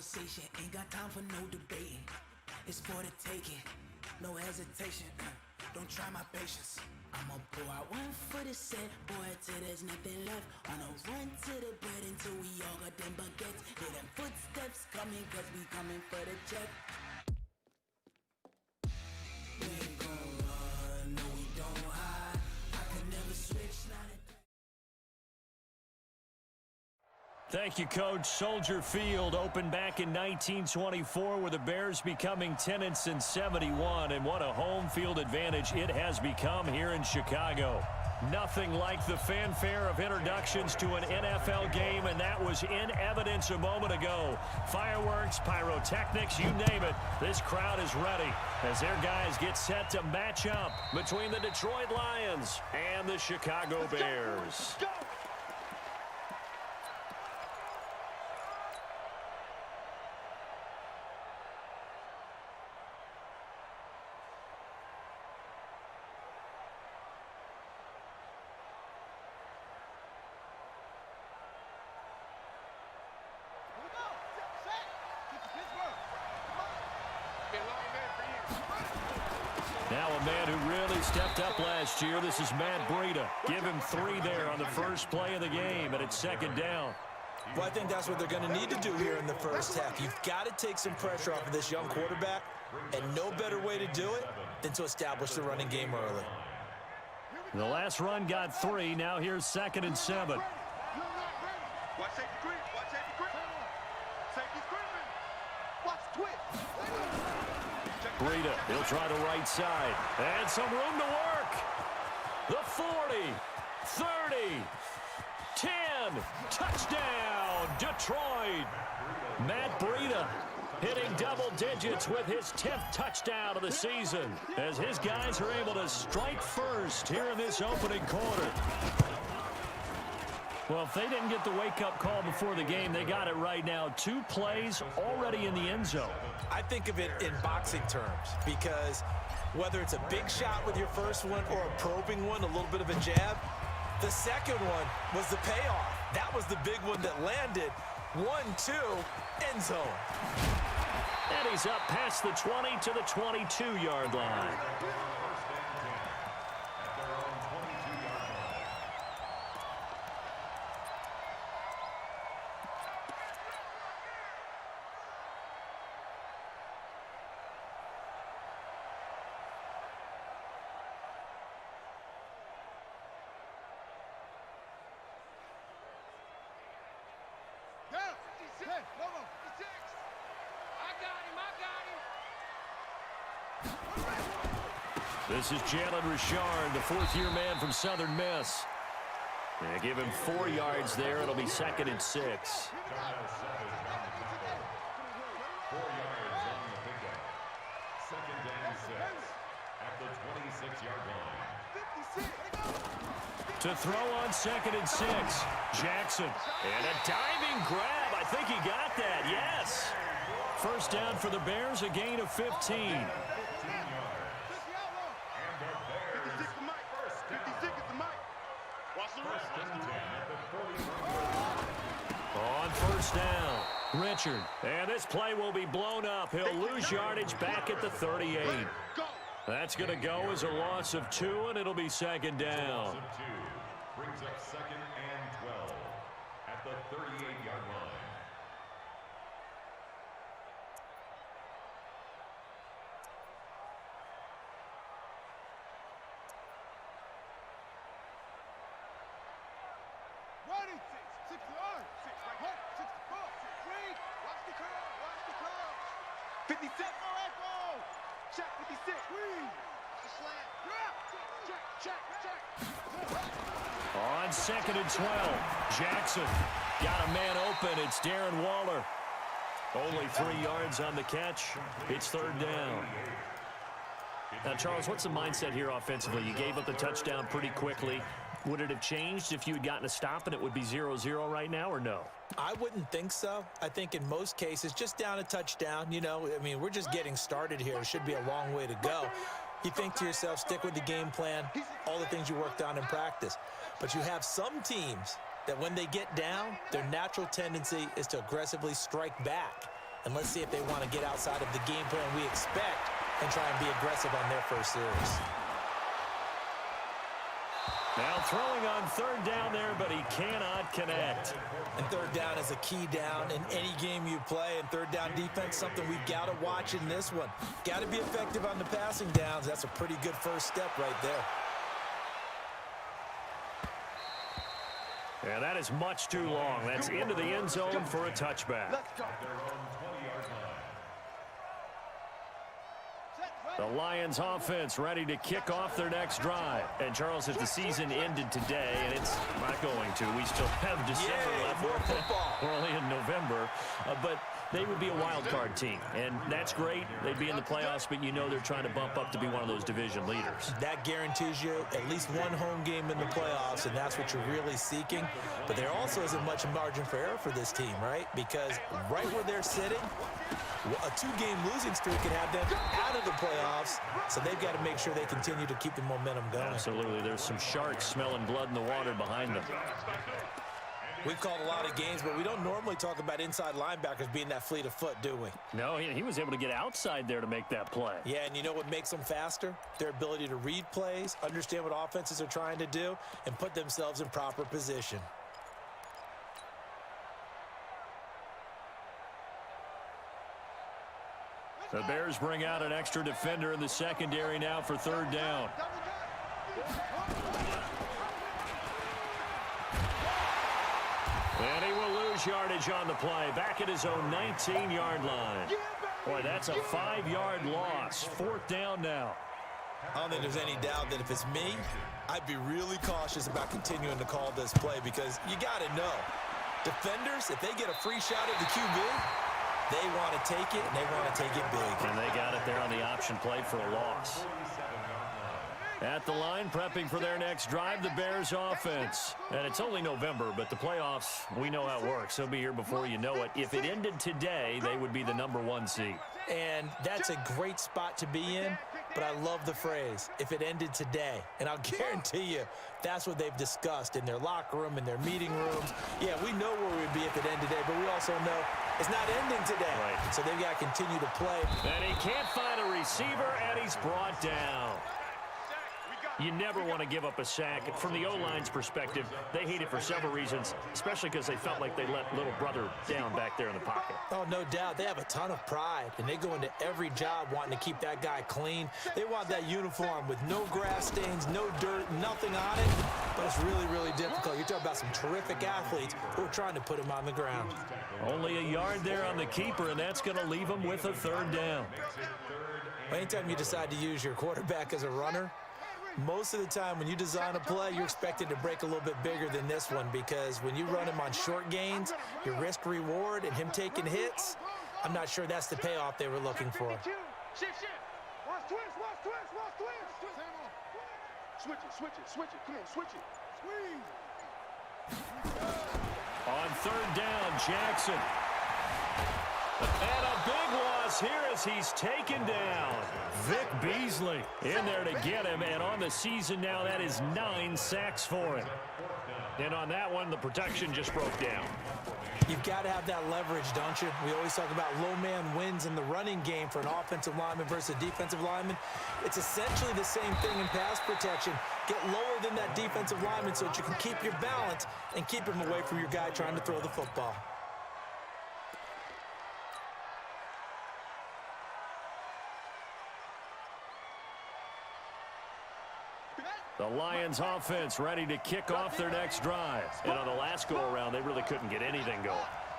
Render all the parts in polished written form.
conversation, ain't got time for no debating. It's for the taking, no hesitation. Don't try my patience. I'ma pour out one for the set, boy, till there's nothing left. On a run to the bread until we all got them baguettes. Hear them footsteps coming, cause we coming for the check. We ain't gon' run, no we don't hide. I can never switch, not a Thank you, Coach. Soldier Field opened back in 1924 with the Bears becoming tenants in 71, and what a home field advantage it has become here in Chicago. Nothing like the fanfare of introductions to an NFL game, and that was in evidence a moment ago. Fireworks, pyrotechnics, you name it. This crowd is ready as their guys get set to match up between the Detroit Lions and the Chicago Bears. Go! Now a man who really stepped up last year. This is Matt Breida. Give him 3 there on the first play of the game, and it's second down. Well, I think that's what they're going to need to do here in the first half. You've got to take some pressure off of this young quarterback, and no better way to do it than to establish the running game early. The last run got 3. Now here's 2nd and 7. Watch safety creep. Watch safety creep. Safety's creeping. Watch twitch. Breida, he'll try the right side. And some room to work. The 40, 30, 10. Touchdown, Detroit. Matt Breida hitting double digits with his 10th touchdown of the season as his guys are able to strike first here in this opening quarter. Well, if they didn't get the wake-up call before the game, they got it right now. 2 plays already in the end zone. I think of it in boxing terms because whether it's a big shot with your first one or a probing one, a little bit of a jab, the second one was the payoff. That was the big one that landed. 1-2, end zone. And he's up past the 20 to the 22-yard line. This is Jalen Richard, the 4th-year man from Southern Miss. They give him 4 yards there. It'll be 2nd and 6. 4 yards on the pickup. 2nd and 6 at the 26-yard line. To throw on 2nd and 6. Jackson. And a diving grab. I think he got that. Yes. First down for the Bears, a gain of 15. On first down, Richard. And this play will be blown up. He'll lose yardage back at the 38. That's going to go as a loss of 2, and it'll be 2nd down. Brings up 2nd and 12 at the 38-yard line. On 2nd and 12, Jackson got a man open. It's Darren Waller. Only 3 yards on the catch. It's 3rd down. Now, Charles, what's the mindset here offensively? You gave up the touchdown pretty quickly. Would it have changed if you had gotten a stop and it would be 0-0 right now, or no? I wouldn't think so. I think in most cases, just down a touchdown, you know, I mean, we're just getting started here. It should be a long way to go. You think to yourself, stick with the game plan, all the things you worked on in practice. But you have some teams that when they get down, their natural tendency is to aggressively strike back. And let's see if they want to get outside of the game plan we expect and try and be aggressive on their first series. Now throwing on third down there, but he cannot connect. And third down is a key down in any game you play. And third down defense, something we've got to watch in this one. Got to be effective on the passing downs. That's a pretty good first step right there. Yeah, that is much too long. That's into the end zone for a touchback. Let's go. The Lions offense ready to kick off their next drive. And Charles, if the season ended today, and it's not going to, we still have December left. More football. We're only in November, but they would be a wild card team, and that's great. They'd be in the playoffs, but you know they're trying to bump up to be one of those division leaders. That guarantees you at least one home game in the playoffs, and that's what you're really seeking. But there also isn't much margin for error for this team, right? Because right where they're sitting, a two-game losing streak could have them out of the playoffs, so they've got to make sure they continue to keep the momentum going. Absolutely. There's some sharks smelling blood in the water behind them. We've called a lot of games, but we don't normally talk about inside linebackers being that fleet of foot, do we? No, he was able to get outside there to make that play. Yeah, and you know what makes them faster? Their ability to read plays, understand what offenses are trying to do, and put themselves in proper position. The Bears bring out an extra defender in the secondary now for third down. And he will lose yardage on the play, back at his own 19-yard line. Boy, that's a 5-yard loss. Fourth down now. I don't think there's any doubt that if it's me, I'd be really cautious about continuing to call this play because you got to know, defenders, if they get a free shot at the QB, they want to take it, and they want to take it big. And they got it there on the option play for a loss. At the line, prepping for their next drive, the Bears offense. And it's only November, but the playoffs, we know how it works. They'll be here before you know it. If it ended today, they would be the #1 seed. And that's a great spot to be in, but I love the phrase, if it ended today. And I'll guarantee you, that's what they've discussed in their locker room, in their meeting rooms. Yeah, we know where we'd be if it ended today, but we also know it's not ending today. Right. So they've got to continue to play. And he can't find a receiver, and he's brought down. You never want to give up a sack. From the O-line's perspective, they hate it for several reasons, especially because they felt like they let little brother down back there in the pocket. Oh, no doubt. They have a ton of pride, and they go into every job wanting to keep that guy clean. They want that uniform with no grass stains, no dirt, nothing on it, but it's really, really difficult. You're talking about some terrific athletes who are trying to put him on the ground. Only a yard there on the keeper, and that's going to leave him with a third down. Anytime you decide to use your quarterback as a runner, most of the time when you design a play, you're expected to break a little bit bigger than this one because when you run him on short gains, your risk-reward and him taking hits, I'm not sure that's the payoff they were looking for. Shift. Watch twist. Switch it. Come on, switch it. Squeeze. On third down, Jackson. And a big loss here as he's taken down. Vic Beasley in there to get him, and on the season now, that is 9 sacks for him. And on that one, the protection just broke down. You've got to have that leverage, don't you? We always talk about low man wins in the running game for an offensive lineman versus a defensive lineman. It's essentially the same thing in pass protection. Get lower than that defensive lineman so that you can keep your balance and keep him away from your guy trying to throw the football. The Lions offense ready to kick off their next drive. And on the last go-around, they really couldn't get anything going.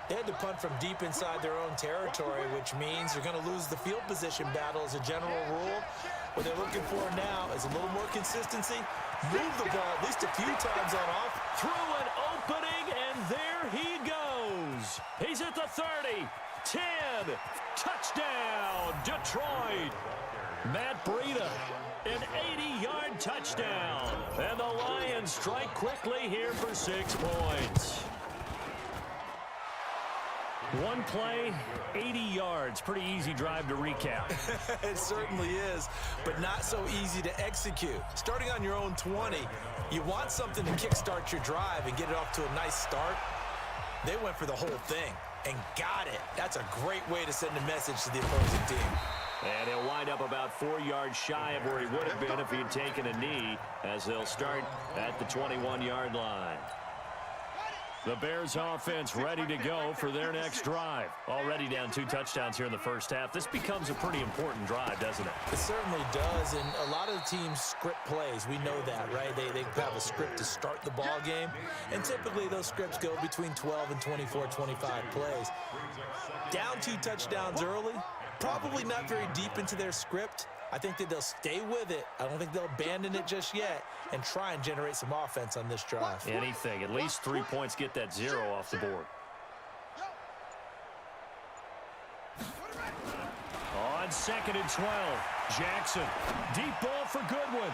They had to punt from deep inside their own territory, which means you're going to lose the field position battle as a general rule. What they're looking for now is a little more consistency. Move the ball at least a few times on off. Through an opening, and there he goes. He's at the 30, 10, touchdown, Detroit. Matt Breida, an 80-yard touchdown. And the Lions strike quickly here for 6 points. One play, 80 yards. Pretty easy drive to recap. It certainly is, but not so easy to execute. Starting on your own 20, you want something to kickstart your drive and get it off to a nice start. They went for the whole thing. and got it. That's a great way to send a message to the opposing team. And he'll wind up about 4 yards shy of where he would have been if he had taken a knee, as they'll start at the 21-yard line. The Bears offense ready to go for their next drive. Already down 2 touchdowns here in the first half. This becomes a pretty important drive, doesn't it? It certainly does, and a lot of the teams script plays. We know that, right? They have a script to start the ball game, and typically those scripts go between 12 and 24, 25 plays. Down 2 touchdowns early, probably not very deep into their script. I think that they'll stay with it. I don't think they'll abandon it just yet and try and generate some offense on this drive. Anything. At least 3 points, get that 0 off the board. On 2nd and 12, Jackson. Deep ball for Goodwin.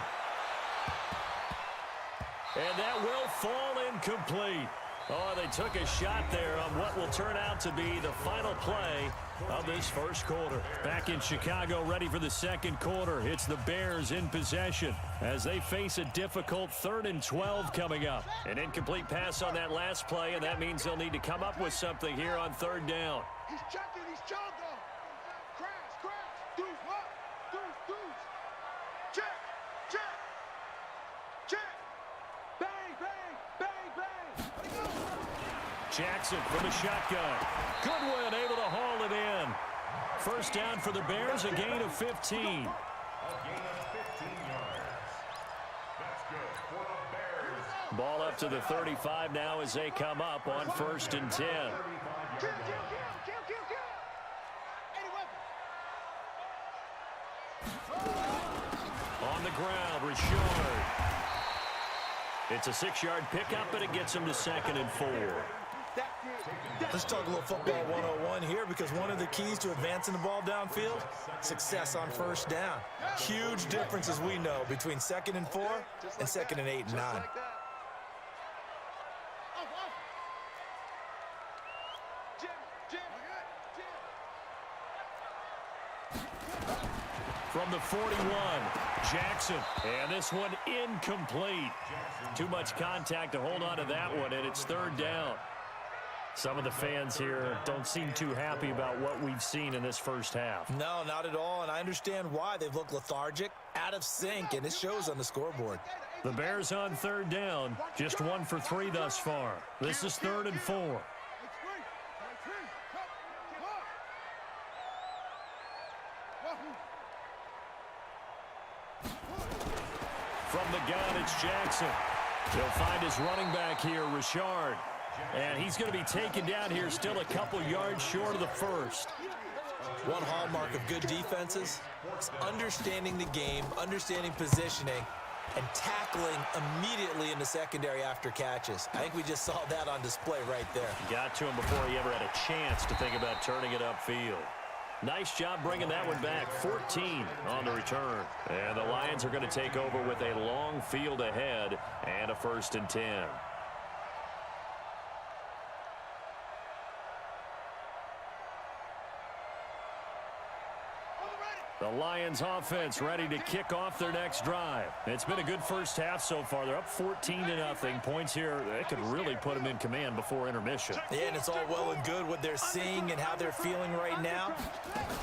And that will fall incomplete. Oh, they took a shot there on what will turn out to be the final play of this first quarter. Back in Chicago, ready for the second quarter. It's the Bears in possession as they face a difficult 3rd and 12 coming up. An incomplete pass on that last play, and that means they'll need to come up with something here on 3rd down. He's checking, he's jogging. Crash. Deuce, what? Deuce. Check. Bang. Jackson from the shotgun. Goodwin able to haul it in. First down for the Bears, a gain of 15. Ball up to the 35 now as they come up on 1st and 10. Kill. On the ground, Richard. It's a 6-yard pickup, but it gets him to 2nd and 4. Let's talk a little football 101 here, because one of the keys to advancing the ball downfield, success on 1st down. Huge difference, as we know, between 2nd and 4 and 2nd and 8 and 9. From the 41, Jackson. And this one incomplete. Too much contact to hold on to that one, and it's 3rd down. Some of the fans here don't seem too happy about what we've seen in this first half. No, not at all, and I understand why. They've looked lethargic, out of sync, and it shows on the scoreboard. The Bears on 3rd down, just 1 for 3 thus far. This is 3rd and 4. From the gun, it's Jackson. He'll find his running back here, Richard. And he's going to be taken down here still a couple yards short of the first. One hallmark of good defenses is understanding the game, understanding positioning, and tackling immediately in the secondary after catches. I think we just saw that on display right there. Got to him before he ever had a chance to think about turning it upfield. Nice job bringing that one back. 14 on the return. And the Lions are going to take over with a long field ahead and a 1st and 10. The Lions offense ready to kick off their next drive. It's been a good first half so far. They're up 14-0. Points here, they could really put them in command before intermission. Yeah, and it's all well and good what they're seeing and how they're feeling right now.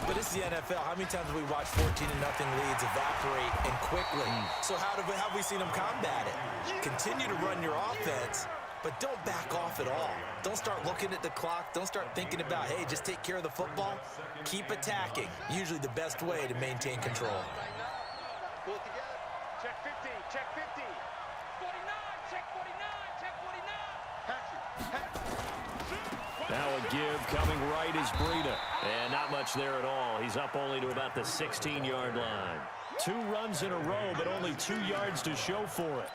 But it's the NFL. How many times have we watched 14-0 leads evaporate and quickly? So how have we seen them combat it? Continue to run your offense, but don't back off at all. Don't start looking at the clock. Don't start thinking about, hey, just take care of the football. Keep attacking. Usually the best way to maintain control. Pull it together. Check 50. Check 50. 49. Check 49. Check 49. Now a give coming right is Breida. And not much there at all. He's up only to about the 16-yard line. 2 runs in a row, but only 2 yards to show for it.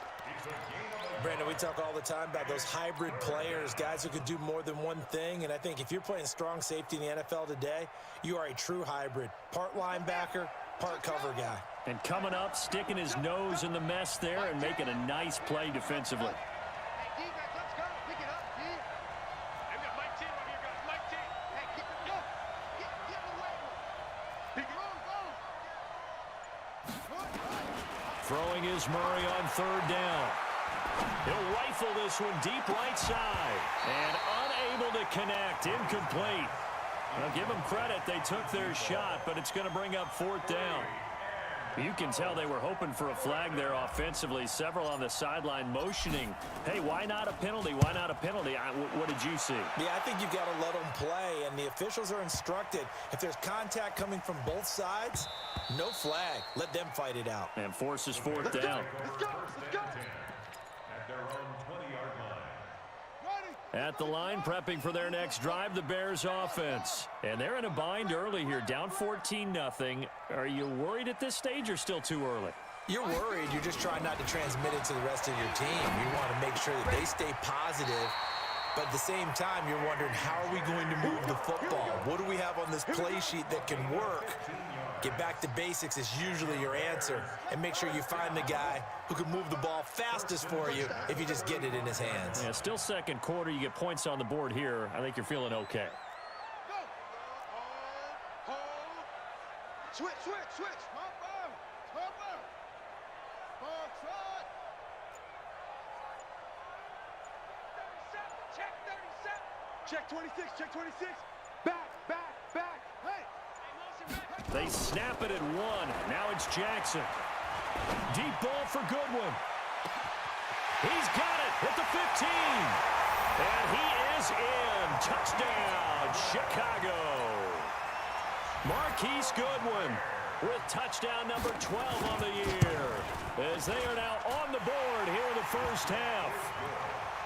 Brandon, we talk all the time about those hybrid players, guys who can do more than one thing, and I think if you're playing strong safety in the NFL today, you are a true hybrid. Part linebacker, part cover guy. And coming up, sticking his nose in the mess there and making a nice play defensively. Hey, D, guys, let's go. Pick it up, D. I've got Mike T over here, guys. Mike T. Hey, keep it going. Get in the way. Pick it up, go. Throwing is Murray on 3rd down. He'll rifle this one deep right side. And unable to connect. Incomplete. Now, give them credit. They took their shot, but it's going to bring up fourth down. You can tell they were hoping for a flag there offensively. Several on the sideline motioning, hey, why not a penalty? Why not a penalty? What did you see? Yeah, I think you've got to let them play, and the officials are instructed. If there's contact coming from both sides, no flag. Let them fight it out. And forces fourth down. Let's go. Let's go. At the line, prepping for their next drive, the Bears offense. And they're in a bind early here, down 14-0. Are you worried at this stage or still too early? You're worried. You're just trying not to transmit it to the rest of your team. You want to make sure that they stay positive. But at the same time, you're wondering, how are we going to move the football? What do we have on this play sheet that can work? Get back to basics is usually your answer. And make sure you find the guy who can move the ball fastest for you if you just get it in his hands. Yeah, still second quarter. You get points on the board here. I think you're feeling okay. Go. Hold. Switch. Hop out. Ball trot. 37. Check 37. Check 26. Back. Hey. They snap it at one. Now it's Jackson. Deep ball for Goodwin. He's got it at the 15. And he is in. Touchdown, Chicago. Marquise Goodwin with touchdown number 12 on the year, as they are now on the board here in the first half.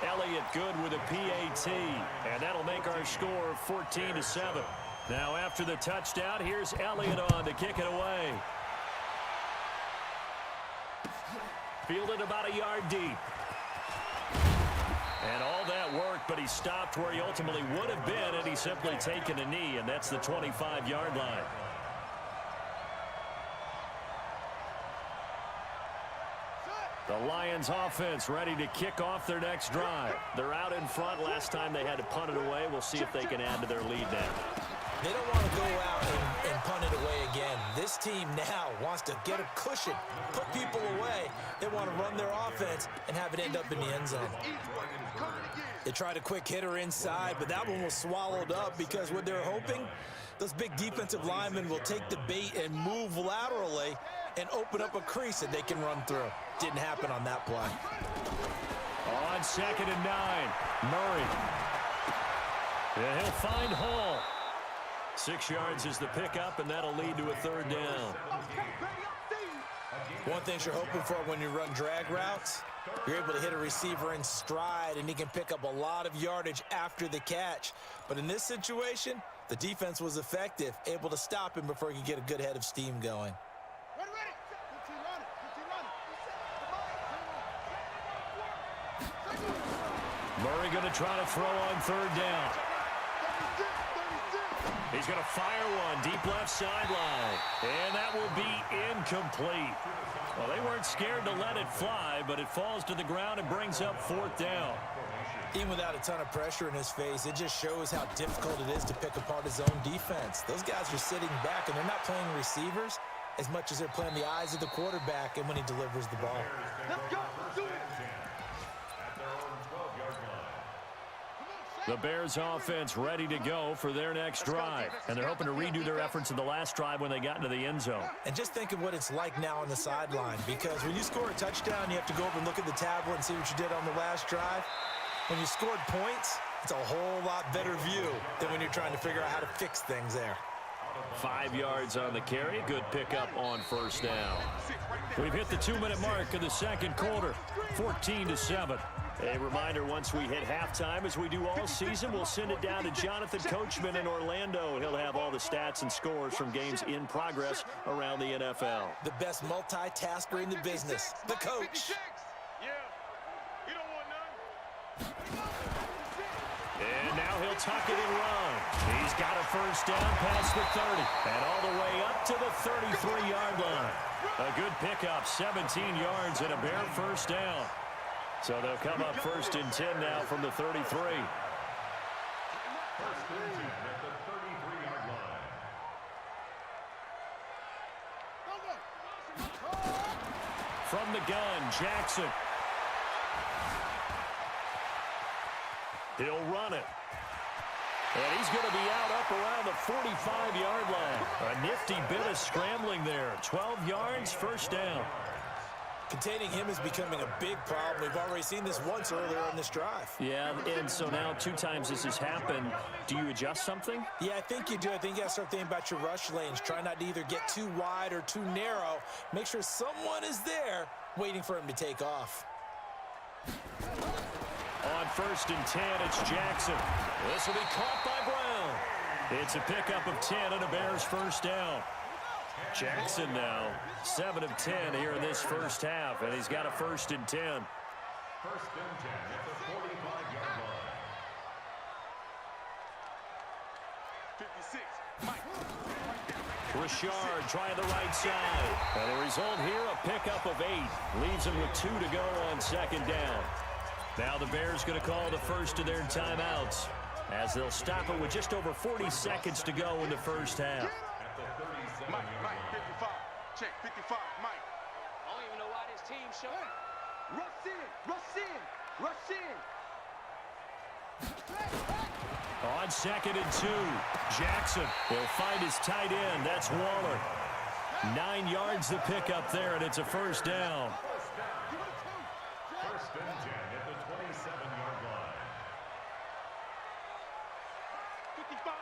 Elliott Good with a PAT, and that'll make our score 14-7. Now after the touchdown, here's Elliott on to kick it away. Fielded about a yard deep. And all that worked, but he stopped where he ultimately would have been had he simply taken a knee, and that's the 25-yard line. The Lions offense ready to kick off their next drive. They're out in front. Last time they had to punt it away. We'll see if they can add to their lead now. They don't want to go out and punt it away again. This team now wants to get a cushion, put people away. They want to run their offense and have it end up in the end zone. They tried a quick hitter inside, but that one was swallowed up because what they're hoping, those big defensive linemen will take the bait and move laterally and open up a crease that they can run through. Didn't happen on that play. On 2nd and 9, Murray. And he'll find Hall. 6 yards is the pickup, and that'll lead to a third down. One thing you're hoping for when you run drag routes, you're able to hit a receiver in stride, and he can pick up a lot of yardage after the catch. But in this situation, the defense was effective, able to stop him before he could get a good head of steam going. Ready. Murray going to try to throw on third down. He's going to fire one deep left sideline, and that will be incomplete. Well, they weren't scared to let it fly, but it falls to the ground and brings up fourth down. Even without a ton of pressure in his face, it just shows how difficult it is to pick apart his own defense. Those guys are sitting back, and they're not playing receivers as much as they're playing the eyes of the quarterback and when he delivers the ball. Let's go. Do it. The Bears offense ready to go for their next drive. And they're hoping to redo their efforts in the last drive when they got into the end zone. And just think of what it's like now on the sideline, because when you score a touchdown, you have to go over and look at the tablet and see what you did on the last drive. When you scored points, it's a whole lot better view than when you're trying to figure out how to fix things there. 5 yards on the carry. Good pickup on first down. We've hit the 2-minute mark of the second quarter, 14-7. A reminder, once we hit halftime, as we do all season, we'll send it down to Jonathan Coachman in Orlando. He'll have all the stats and scores from games in progress around the NFL. The best multitasker in the business, the coach. And now he'll tuck it and run. He's got a first down past the 30 and all the way up to the 33-yard line. A good pickup, 17 yards and a Bear first down. So they'll come up 1st and 10 now from the 33. From the gun, Jackson. He'll run it. And he's going to be out up around the 45-yard line. A nifty bit of scrambling there. 12 yards, first down. Containing him is becoming a big problem. We've already seen this once earlier on this drive. Yeah, and so now 2 times this has happened. Do you adjust something? Yeah, I think you do. I think you got to start thinking about your rush lanes. Try not to either get too wide or too narrow. Make sure someone is there waiting for him to take off. On 1st and 10, it's Jackson. This will be caught by Brown. It's a pickup of 10 and a Bears first down. Jackson now 7 of 10 here in this first half, and he's got a 1st and 10. 1st and 10 at the 45-yard line. 56, Mike. Richard trying the right side. And the result here, a pickup of 8. Leaves him with 2 to go on 2nd down. Now the Bears going to call the first of their timeouts as they'll stop it with just over 40 seconds to go in the first half. Mike, 55. Check, 55, Mike. I don't even know why this team showing. Rush in, rush in. On 2nd and 2, Jackson will find his tight end. That's Waller. 9 yards the pickup there, and it's a first down. 1st and 10 at the 27-yard line. 55.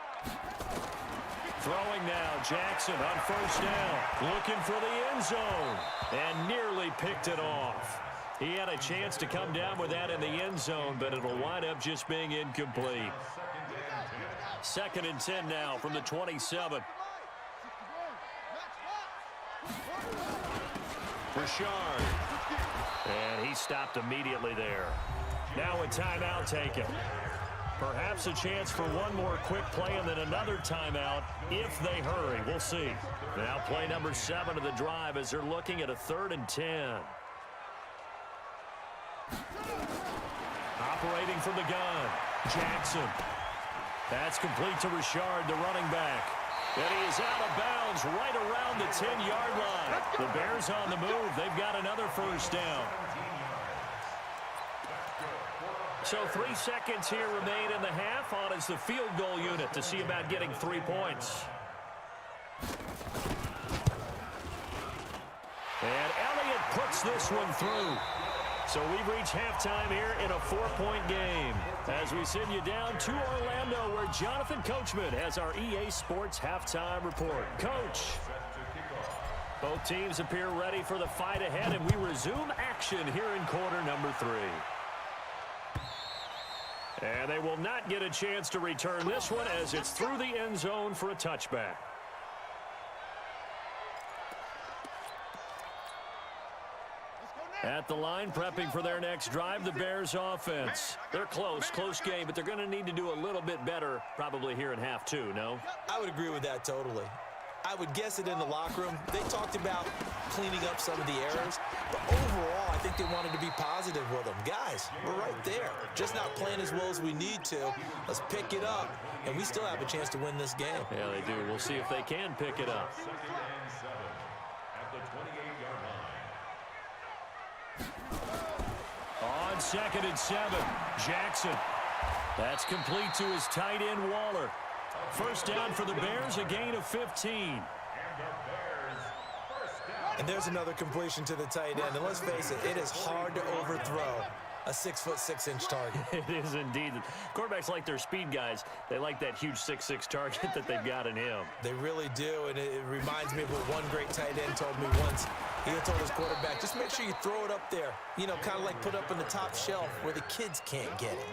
Throwing now, Jackson on 1st down. Looking for the end zone. And nearly picked it off. He had a chance to come down with that in the end zone, but it'll wind up just being incomplete. 2nd and 10 now from the 27. Richard. And he stopped immediately there. Now a timeout taken. Perhaps a chance for one more quick play and then another timeout if they hurry. We'll see. Now play number 7 of the drive as they're looking at a 3rd and 10. Operating from the gun, Jackson. That's complete to Richard, the running back. And he is out of bounds right around the 10-yard line. The Bears on the move. They've got another first down. So 3 seconds here remain in the half. On is the field goal unit to see about getting 3 points. And Elliott puts this one through. So we've reached halftime here in a 4-point game. As we send you down to Orlando, where Jonathan Coachman has our EA Sports halftime report. Coach. Both teams appear ready for the fight ahead, and we resume action here in quarter number 3. And they will not get a chance to return this one as it's through the end zone for a touchback. At the line, prepping for their next drive, the Bears offense. They're close game, but they're going to need to do a little bit better probably here in half 2, no? I would agree with that totally. I would guess it in the locker room. They talked about cleaning up some of the errors, but overall, I think they wanted to be positive with them. Guys, we're right there. Just not playing as well as we need to. Let's pick it up, and we still have a chance to win this game. Yeah, they do. We'll see if they can pick it up. 2nd and 7 at the 28-yard line. On 2nd and 7, Jackson. That's complete to his tight end, Waller. First down for the Bears, a gain of 15. And there's another completion to the tight end. And let's face it, it is hard to overthrow a 6'6" target. It is indeed. Quarterbacks like their speed guys. They like that huge 6'6" target that they've got in him. They really do, and it reminds me of what one great tight end told me once. He told his quarterback, just make sure you throw it up there. You know, kind of like put up in the top shelf where the kids can't get it.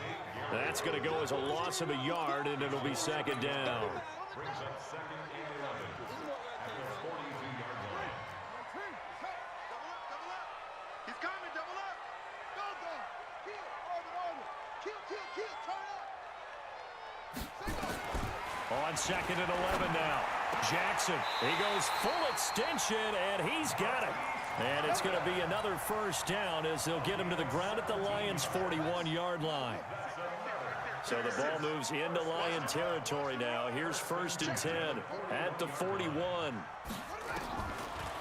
That's going to go as a loss of a yard, and it'll be 2nd down. Brings up 2nd and 11 at the 42-yard line. Double up. He's coming, double up. Go. Kill, orbit. Kill, turn up. On 2nd and 11 now. Jackson, he goes full extension, and he's got it. And it's going to be another first down as they'll get him to the ground at the Lions' 41-yard line. So the ball moves into Lion territory now. Here's 1st and 10 at the 41.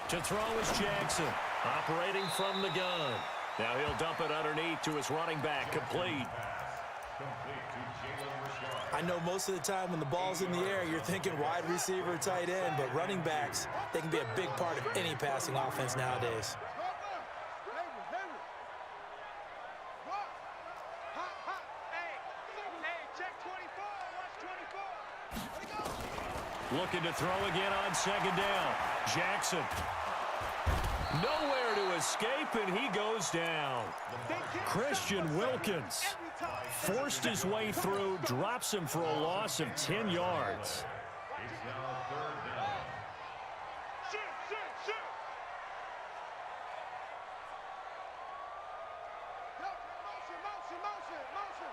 To throw is Jackson, operating from the gun. Now he'll dump it underneath to his running back, complete. Complete to know most of the time when the ball's in the air, you're thinking wide receiver, tight end, but running backs, they can be a big part of any passing offense nowadays. Looking to throw again on second down. Jackson. Nowhere to escape, and he goes down. Christian Wilkins forced his way through, drops him for a loss of 10 yards. It's now third down. Motion.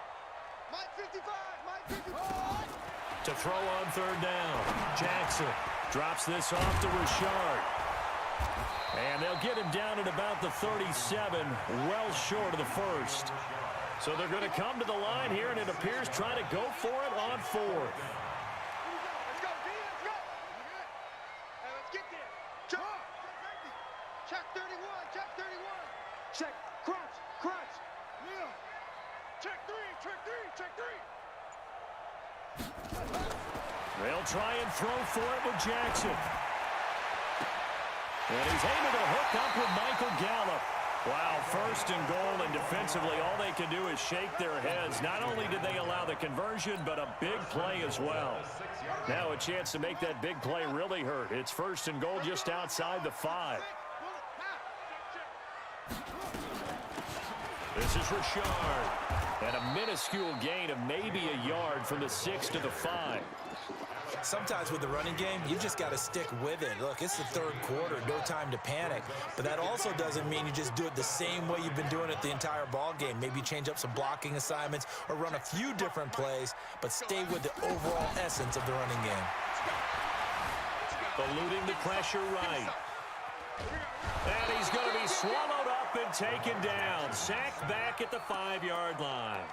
Mike 55, Mike 55. To throw on third down. Jackson drops this off to Richard. And they'll get him down at about the 37, well short of the first. So they're going to come to the line here, and it appears trying to go for it on fourth. Let's go, D, let's go. Hey, let's get there. Check 31, check 31. Check, crunch. Yeah. Check three. They'll try and throw for it with Jackson. And he's able to hook up with Michael Gallup. Wow, first and goal, and defensively all they can do is shake their heads. Not only did they allow the conversion, but a big play as well. Now a chance to make that big play really hurt. It's first and goal just outside the 5. This is Richard. And a minuscule gain of maybe a yard from the 6 to the 5. Sometimes with the running game, you just got to stick with it. Look, it's the third quarter, no time to panic. But that also doesn't mean you just do it the same way you've been doing it the entire ball game. Maybe change up some blocking assignments or run a few different plays, but stay with the overall essence of the running game. Eluding the pressure right. And he's going to be swallowed up and taken down. Sacked back at the 5-yard line.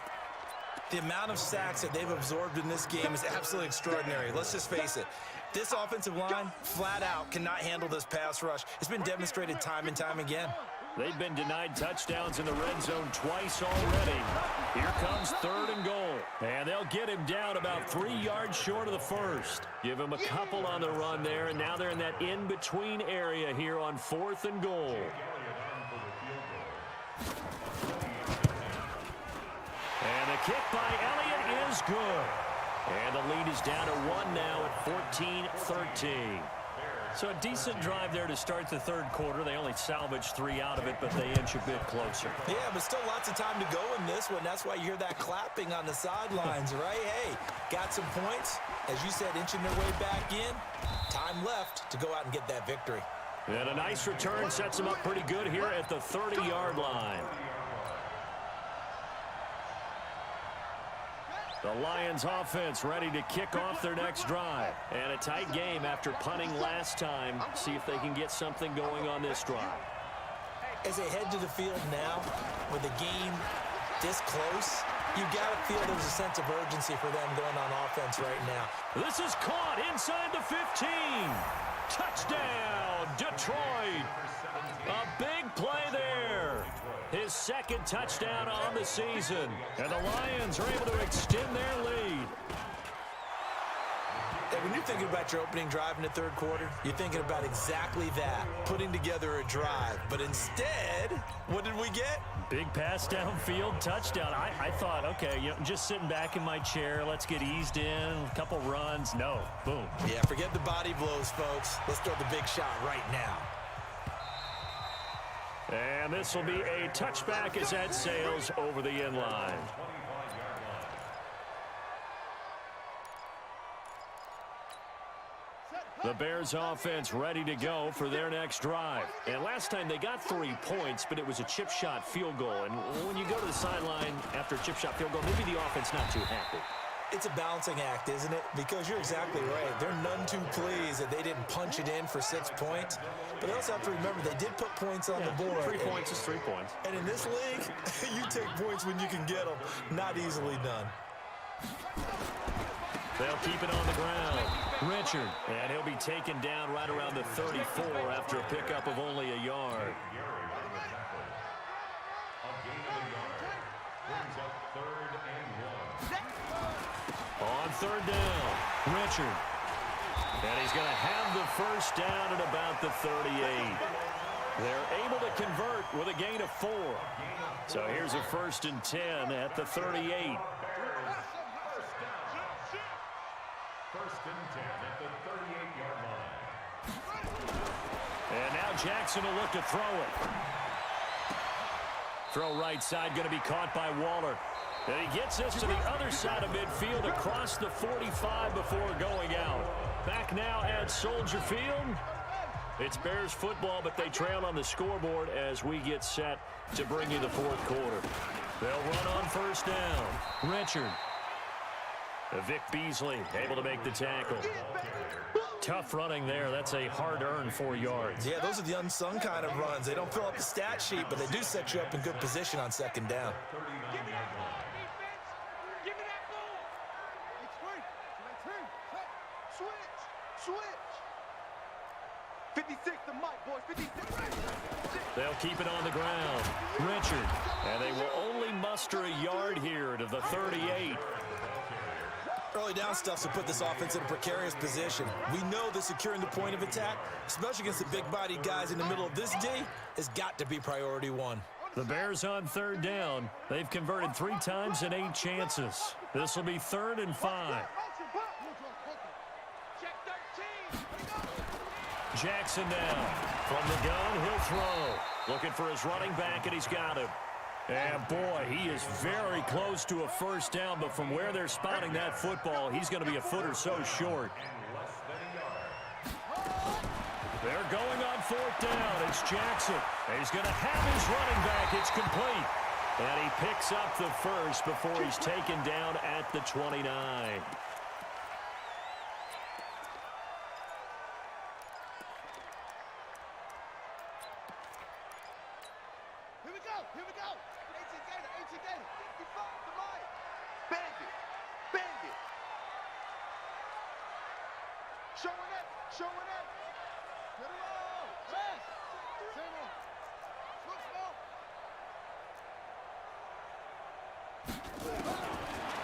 The amount of sacks that they've absorbed in this game is absolutely extraordinary. Let's just face it. This offensive line, flat out, cannot handle this pass rush. It's been demonstrated time and time again. They've been denied touchdowns in the red zone twice already. Here comes third and goal. And they'll get him down about 3 yards short of the first. Give him a couple on the run there, and now they're in that in-between area here on fourth and goal. And the kick by Elliott is good. And the lead is down to 1 now at 14-13. So a decent drive there to start the third quarter. They only salvaged 3 out of it, but they inch a bit closer. Yeah, but still lots of time to go in this one. That's why you hear that clapping on the sidelines, right? Hey, got some points. As you said, inching their way back in. Time left to go out and get that victory. And a nice return sets them up pretty good here at the 30-yard line. The Lions offense ready to kick off their next drive. And a tight game after punting last time. See if they can get something going on this drive. As they head to the field now, with the game this close, you got to feel there's a sense of urgency for them going on offense right now. This is caught inside the 15. Touchdown, Detroit. A big play there. His second touchdown on the season. And the Lions are able to extend their lead. Hey, when you're thinking about your opening drive in the third quarter, you're thinking about exactly that, putting together a drive. But instead, what did we get? Big pass downfield, touchdown. I thought, okay, you know, just sitting back in my chair, let's get eased in, a couple runs. No, boom. Yeah, forget the body blows, folks. Let's throw the big shot right now. And this will be a touchback as that sails over the end line. The Bears offense ready to go for their next drive. And last time they got 3 points, but it was a chip shot field goal. And when you go to the sideline after a chip shot field goal, maybe the offense not too happy. It's a balancing act, isn't it? Because you're exactly right. They're none too pleased that they didn't punch it in for 6 points. But they also have to remember they did put points on the board. 3 points is 3 points. And in this league, you take points when you can get them. Not easily done. They'll keep it on the ground. Richard. And he'll be taken down right around the 34 after a pickup of only a yard. On third down, Richard. And he's going to have the first down at about the 38. They're able to convert with a gain of 4. So here's a 1st and 10 at the 38. 1st and 10 at the 38-yard line. And now Jackson will look to throw it. Throw right side, going to be caught by Waller. And he gets us to the other side of midfield across the 45 before going out. Back now at Soldier Field. It's Bears football, but they trail on the scoreboard as we get set to bring you the 4th quarter. They'll run on 1st down. Richard. Vic Beasley able to make the tackle. Tough running there. That's a hard-earned 4 yards. Yeah, those are the unsung kind of runs. They don't fill up the stat sheet, but they do set you up in good position on 2nd down. They'll keep it on the ground. Richard. And they will only muster a yard here to the 38. Early down stuff to put this offense in a precarious position. We know that securing the point of attack, especially against the big-bodied guys in the middle of this D, has got to be priority 1. The Bears on 3rd down. They've converted 3 times in 8 chances. This will be 3rd and 5. Jackson now. From the gun, he'll throw. Looking for his running back, and he's got him. And boy, he is very close to a 1st down, but from where they're spotting that football, he's going to be a foot or so short. They're going on 4th down. It's Jackson. And he's going to have his running back. It's complete. And he picks up the first before he's taken down at the 29.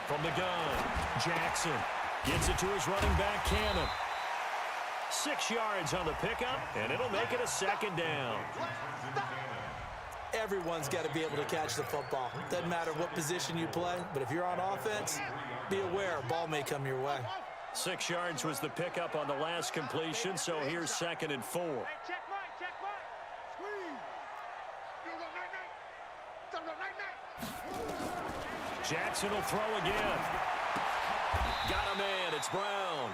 From the gun, Jackson gets it to his running back, Cannon. 6 yards on the pickup, and it'll make it a 2nd down. Everyone's got to be able to catch the football. Doesn't matter what position you play, but if you're on offense, be aware a ball may come your way. 6 yards was the pickup on the last completion, so here's 2nd and 4. Jackson will throw again. Got a man. It's Brown.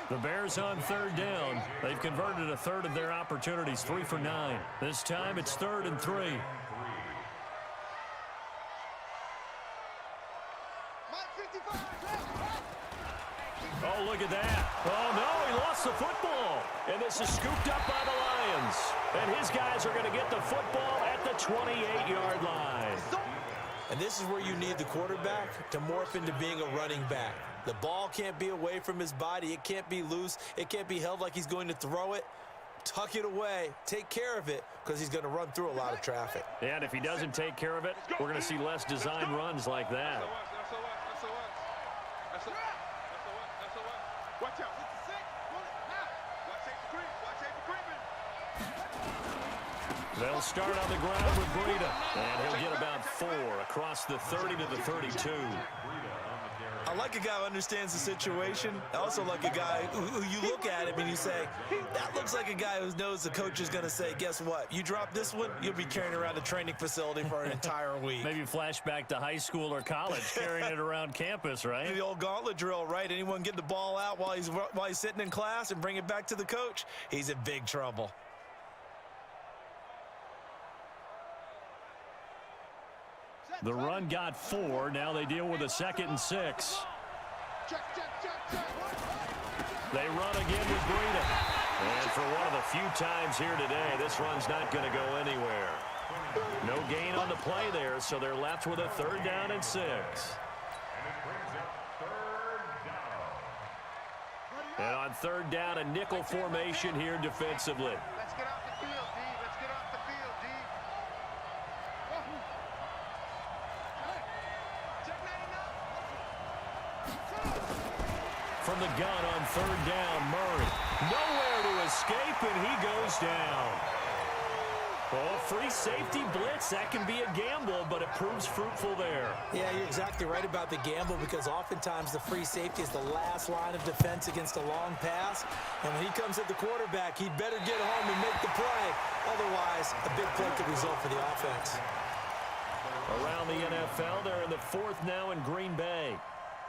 The Bears on 3rd down. They've converted a 1/3 of their opportunities, 3 for 9. This time it's 3rd and 3. Oh, look at that. Oh, no, he lost the football. And this is scooped up by the Lions. And his guys are going to get the football at the 28-yard line. And this is where you need the quarterback to morph into being a running back. The ball can't be away from his body. It can't be loose. It can't be held like he's going to throw it. Tuck it away. Take care of it because he's going to run through a lot of traffic. And if he doesn't take care of it, we're going to see less design runs like that. Watch out. They'll start on the ground with Breida. And he'll get about 4 across the 30 to the 32. I like a guy who understands the situation. I also like a guy who you look at him and you say, that looks like a guy who knows the coach is going to say, guess what? You drop this one, you'll be carrying around a training facility for an entire week. Maybe flashback to high school or college, carrying it around campus, right? The old gauntlet drill, right? Anyone get the ball out while he's sitting in class and bring it back to the coach, he's in big trouble. The run got 4. Now they deal with a 2nd and 6. They run again with Breida. And for one of the few times here today, this run's not going to go anywhere. No gain on the play there, so they're left with a 3rd down and 6. And on 3rd down, a nickel formation here defensively. Let's get off the field, D. Let's get off the field, D. Check 99. from the gun on third down. Murray. Nowhere to escape, and he goes down. Oh, free safety blitz. That can be a gamble, but it proves fruitful there. Yeah, you're exactly right about the gamble because oftentimes the free safety is the last line of defense against a long pass. And when he comes at the quarterback, he'd better get home and make the play. Otherwise, a big play could result for the offense. Around the NFL, they're in the fourth now in Green Bay.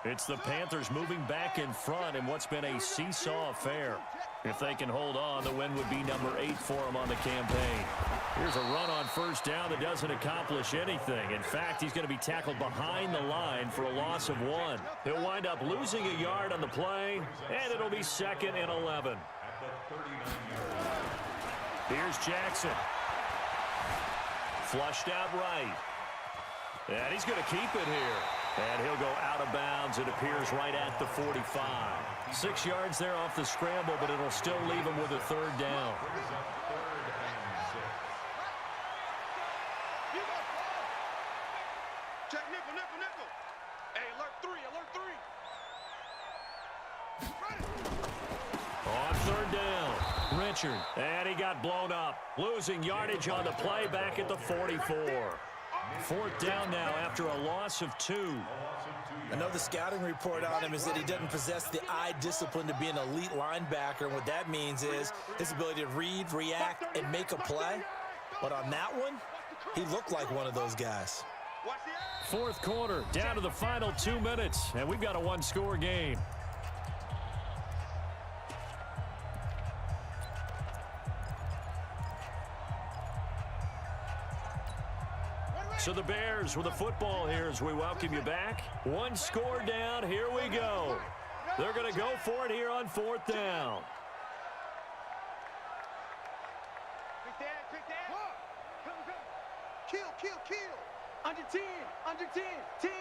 It's the Panthers moving back in front in what's been a seesaw affair. If they can hold on, the win would be number 8 for them on the campaign. Here's a run on first down that doesn't accomplish anything. In fact, he's going to be tackled behind the line for a loss of 1. He'll wind up losing a yard on the play, and it'll be 2nd and 11. Here's Jackson. Flushed out right. And he's going to keep it here. And he'll go out of bounds, it appears, right at the 45. 6 yards there off the scramble, but it'll still leave him with a third down. Check nickel, nickel, nickel. Hey, alert 3, alert 3. On third down, Richard. And he got blown up. Losing yardage on the play back at the 44. 4th down now after a loss of 2. I know the scouting report on him is that he doesn't possess the eye discipline to be an elite linebacker. And what that means is his ability to read, react, and make a play. But on that one, he looked like one of those guys. 4th quarter, down to the final 2 minutes, and we've got a one-score game. So the Bears with the football here as we welcome you back. 1 score down, here we go. They're going to go for it here on 4th down. Quick that, quick that. Come, come. Kill, kill, kill. Under 10, under 10, 10.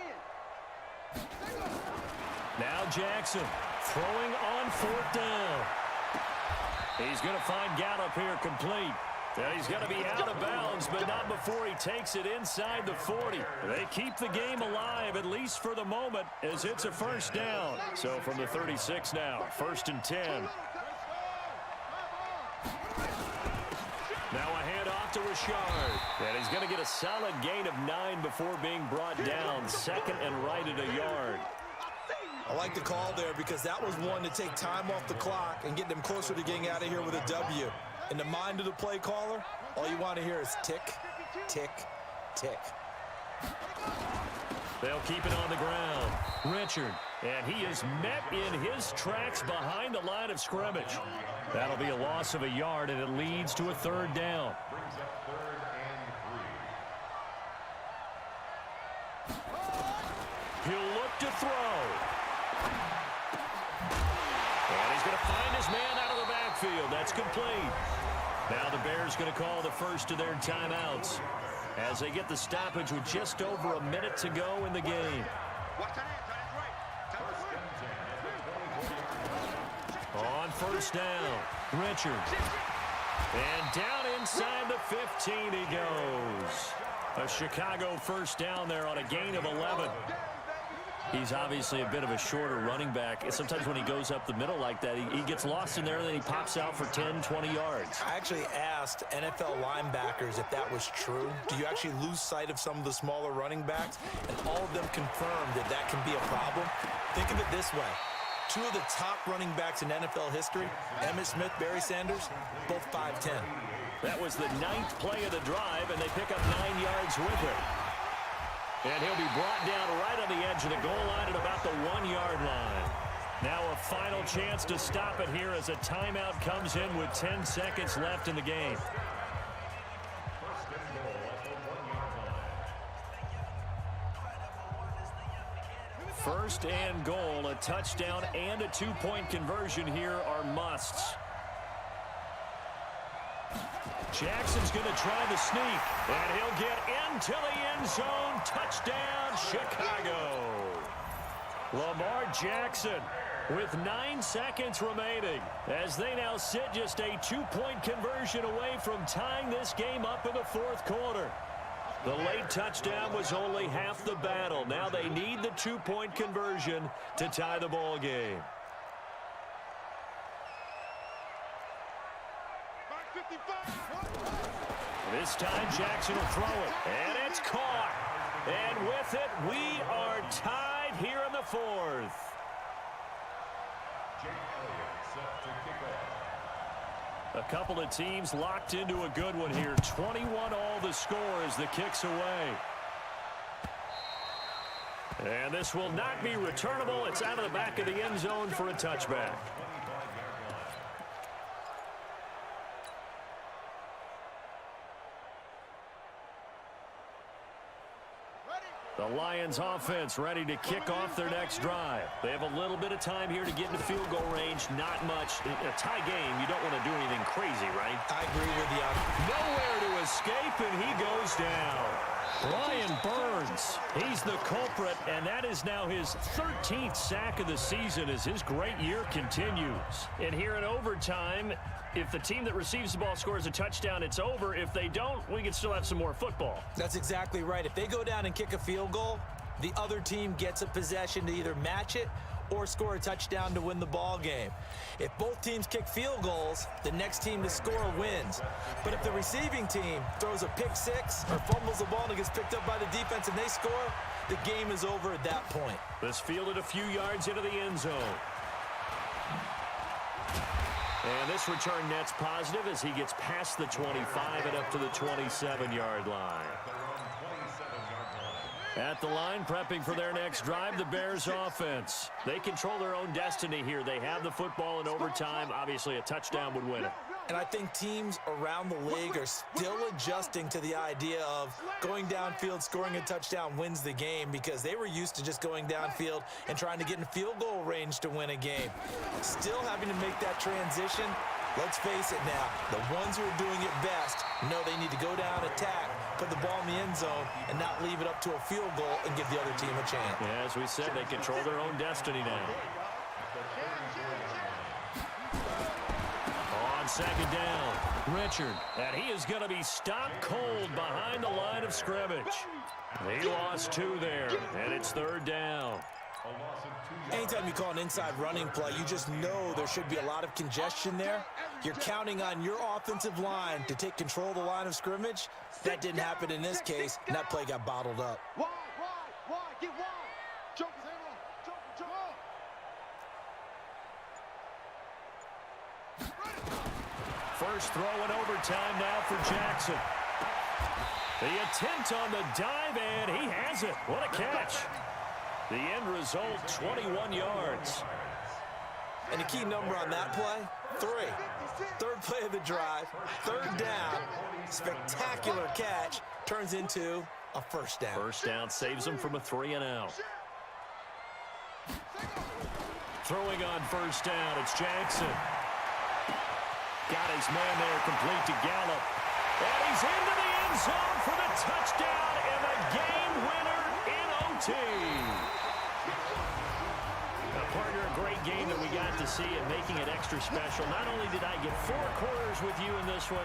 Now Jackson throwing on 4th down. He's going to find Gallup here complete. And he's going to be out of bounds, but not before he takes it inside the 40. They keep the game alive, at least for the moment, as it's a first down. So from the 36 now, 1st and 10. Now a handoff to Richard. And he's going to get a solid gain of 9 before being brought down. 2nd and right at a yard. I like the call there because that was one to take time off the clock and get them closer to getting out of here with a W. In the mind of the play caller, all you want to hear is tick, tick, tick. They'll keep it on the ground. Richard, and he is met in his tracks behind the line of scrimmage. That'll be a loss of a yard, and it leads to a 3rd down. He'll look to throw. And he's going to find his man out of the backfield. That's complete. Now the Bears going to call the first of their timeouts as they get the stoppage with just over a minute to go in the game. On 1st down, Richard. And down inside the 15 he goes. A Chicago 1st down there on a gain of 11. He's obviously a bit of a shorter running back. Sometimes when he goes up the middle like that, he gets lost in there, and then he pops out for 10, 20 yards. I actually asked NFL linebackers if that was true. Do you actually lose sight of some of the smaller running backs? And all of them confirmed that that can be a problem. Think of it this way. 2 of the top running backs in NFL history, Emmitt Smith, Barry Sanders, both 5'10". That was the 9th play of the drive, and they pick up 9 yards with it. And he'll be brought down right on the edge of the goal line at about the 1-yard line. Now a final chance to stop it here as a timeout comes in with 10 seconds left in the game. First and goal, a touchdown and a 2-point conversion here are musts. Jackson's going to try the sneak, and he'll get into the end zone. Touchdown, Chicago. Lamar Jackson with 9 seconds remaining as they now sit just a 2-point conversion away from tying this game up in the 4th quarter. The late touchdown was only half the battle. Now they need the 2-point conversion to tie the ball game. This time Jackson will throw it, and it's caught. And with it, we are tied here in the fourth. Jake Elliott set to kick off. A couple of teams locked into a good one here. 21 all the score as the kick's away. And this will not be returnable. It's out of the back of the end zone for a touchback. The Lions offense ready to kick off their next drive. They have a little bit of time here to get into field goal range. Not much. In a tie game, you don't want to do anything crazy, right? I agree with you. Nowhere to escape, and he goes down. Brian Burns, he's the culprit, and that is now his 13th sack of the season as his great year continues. And here in overtime, if the team that receives the ball scores a touchdown, it's over. If they don't, we can still have some more football. That's exactly right. If they go down and kick a field goal, the other team gets a possession to either match it or score a touchdown to win the ball game. If both teams kick field goals, the next team to score wins. But if the receiving team throws a pick six or fumbles the ball and it gets picked up by the defense and they score, the game is over at that point. This fielded a few yards into the end zone. And this return net's positive as he gets past the 25 and up to the 27-yard line. At the line, prepping for their next drive, the Bears offense. They control their own destiny here. They have the football in overtime. Obviously, a touchdown would win it. And I think teams around the league are still adjusting to the idea of going downfield, scoring a touchdown wins the game because they were used to just going downfield and trying to get in field goal range to win a game. Still having to make that transition. Let's face it now, the ones who are doing it best know they need to go down, attack, put the ball in the end zone, and not leave it up to a field goal and give the other team a chance. Yeah, as we said, they control their own destiny now. On second down, Richard. And he is going to be stopped cold behind the line of scrimmage. He lost 2 there, and it's third down. Anytime you call an inside running play, you just know there should be a lot of congestion there. You're counting on your offensive line to take control of the line of scrimmage. That didn't happen in this case, and that play got bottled up. Wide, get wide. Choke his hand on. Choke. First throw in overtime now for Jackson. The attempt on the dive, and he has it. What a catch. The end result, 21 yards. And the key number on that play, 3. Third play of the drive, third down, spectacular catch, turns into a first down. First down saves him from a 3-and-out. Throwing on first down, it's Jackson. Got his man there, complete to Gallup. And he's into the end zone for the touchdown and the game winner in OT. Now, partner, a great game that we got to see and making it extra special. Not only did I get 4 quarters with you in this one,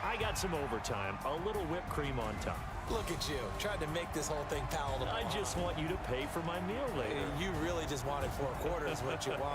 I got some overtime, a little whipped cream on top. Look at you, trying to make this whole thing palatable. I just want you to pay for my meal later. You really just wanted 4 quarters, what you wanted.